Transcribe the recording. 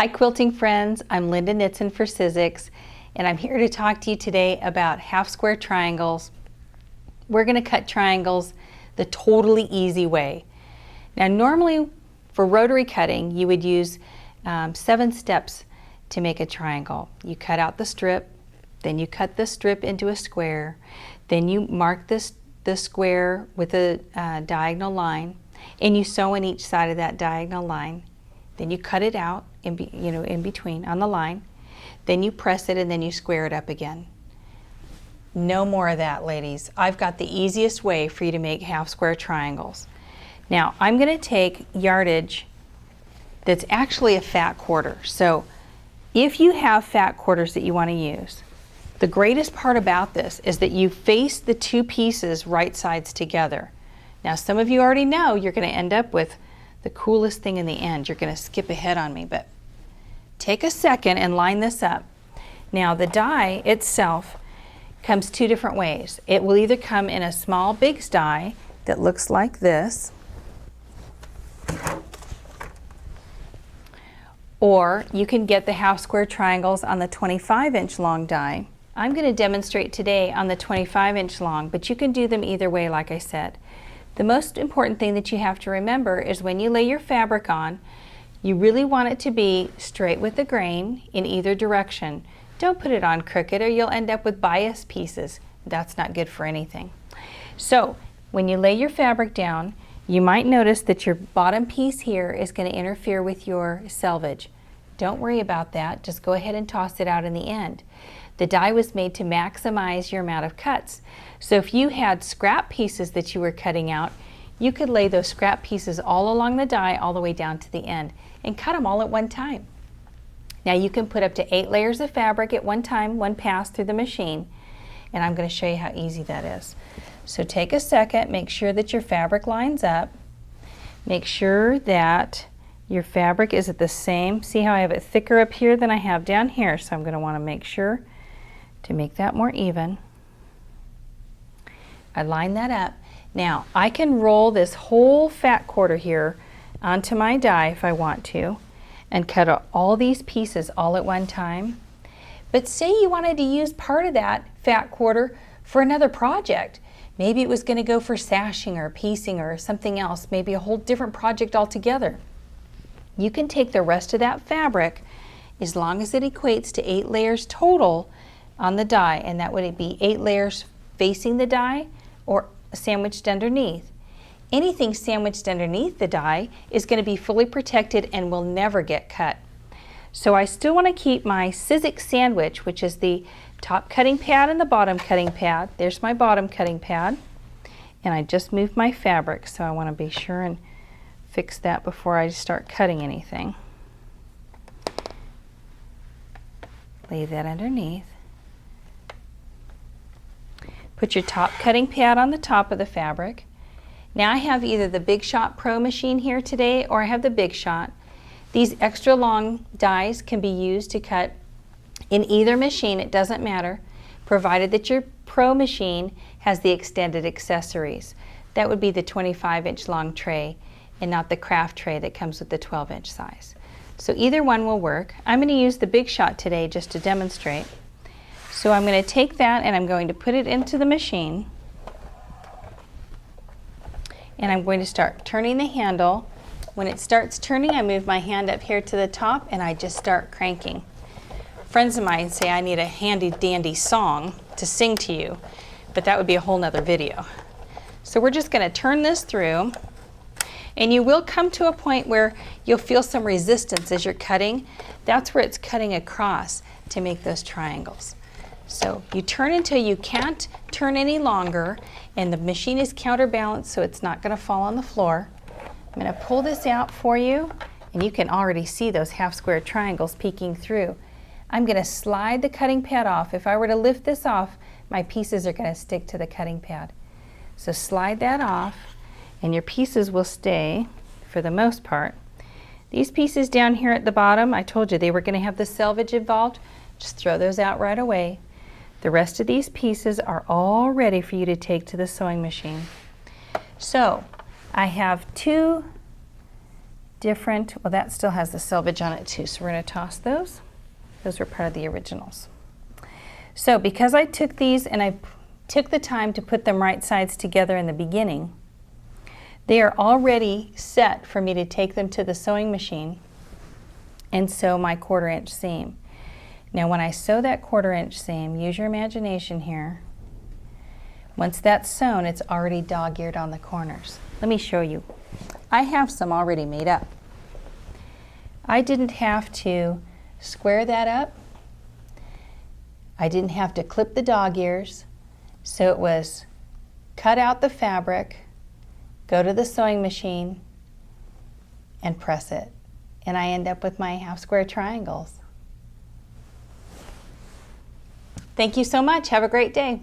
Hi quilting friends, I'm Linda Knitson for Sizzix, and I'm here to talk to you today about half square triangles. We're going to cut triangles the totally easy way. Now normally for rotary cutting you would use 7 steps to make a triangle. You cut out the strip, then you cut the strip into a square, then you mark the square with a diagonal line, and you sew in each side of that diagonal line. Then you cut it out in between on the line. Then you press it and then you square it up again. No more of that, ladies. I've got the easiest way for you to make half square triangles. Now I'm going to take yardage that's actually a fat quarter. So if you have fat quarters that you want to use, the greatest part about this is that you face the 2 pieces right sides together. Now some of you already know you're going to end up with the coolest thing in the end. You're going to skip ahead on me, but take a second and line this up. Now the die itself comes 2 different ways. It will either come in a small Bigz die that looks like this, or you can get the half square triangles on the 25-inch long die. I'm going to demonstrate today on the 25-inch long, but you can do them either way, like I said. The most important thing that you have to remember is when you lay your fabric on, you really want it to be straight with the grain in either direction. Don't put it on crooked or you'll end up with bias pieces. That's not good for anything. So when you lay your fabric down, you might notice that your bottom piece here is going to interfere with your selvage. Don't worry about that. Just go ahead and toss it out in the end. The die was made to maximize your amount of cuts. So if you had scrap pieces that you were cutting out, you could lay those scrap pieces all along the die all the way down to the end and cut them all at one time. Now you can put up to 8 layers of fabric at one time, one pass through the machine, and I'm going to show you how easy that is. So take a second, make sure that your fabric lines up, make sure that your fabric is at the same, see how I have it thicker up here than I have down here, so I'm going to want to make sure to make that more even. I line that up. Now I can roll this whole fat quarter here onto my die if I want to and cut all these pieces all at one time. But say you wanted to use part of that fat quarter for another project. Maybe it was going to go for sashing or piecing or something else, maybe a whole different project altogether. You can take the rest of that fabric, as long as it equates to 8 layers total on the die, and that would be 8 layers facing the die or sandwiched underneath. Anything sandwiched underneath the die is going to be fully protected and will never get cut. So I still want to keep my Sizzix sandwich, which is the top cutting pad and the bottom cutting pad. There's my bottom cutting pad, and I just moved my fabric, so I want to be sure and fix that before I start cutting anything. Lay that underneath. Put your top cutting pad on the top of the fabric. Now I have either the Big Shot Pro machine here today or I have the Big Shot. These extra long dies can be used to cut in either machine, it doesn't matter, provided that your Pro machine has the extended accessories. That would be the 25-inch long tray and not the craft tray that comes with the 12-inch size. So either one will work. I'm going to use the Big Shot today just to demonstrate. So I'm going to take that and I'm going to put it into the machine, and I'm going to start turning the handle. When it starts turning, I move my hand up here to the top and I just start cranking. Friends of mine say I need a handy dandy song to sing to you, but that would be a whole nother video. So we're just going to turn this through, and you will come to a point where you'll feel some resistance as you're cutting. That's where it's cutting across to make those triangles. So you turn until you can't turn any longer, and the machine is counterbalanced so it's not going to fall on the floor. I'm going to pull this out for you, and you can already see those half square triangles peeking through. I'm going to slide the cutting pad off. If I were to lift this off, my pieces are going to stick to the cutting pad. So slide that off, and your pieces will stay for the most part. These pieces down here at the bottom, I told you they were going to have the selvage involved. Just throw those out right away. The rest of these pieces are all ready for you to take to the sewing machine. So I have 2 different. Well, that still has the Selvedge on it too, so we're going to toss those. Those were part of the originals. So because I took these and I took the time to put them right sides together in the beginning, they are already set for me to take them to the sewing machine and sew my 1/4 inch seam. Now when I sew that 1/4 inch seam, use your imagination here. Once that's sewn, it's already dog-eared on the corners. Let me show you. I have some already made up. I didn't have to square that up. I didn't have to clip the dog ears. So it was cut out the fabric, go to the sewing machine, and press it. And I end up with my half square triangles. Thank you so much. Have a great day.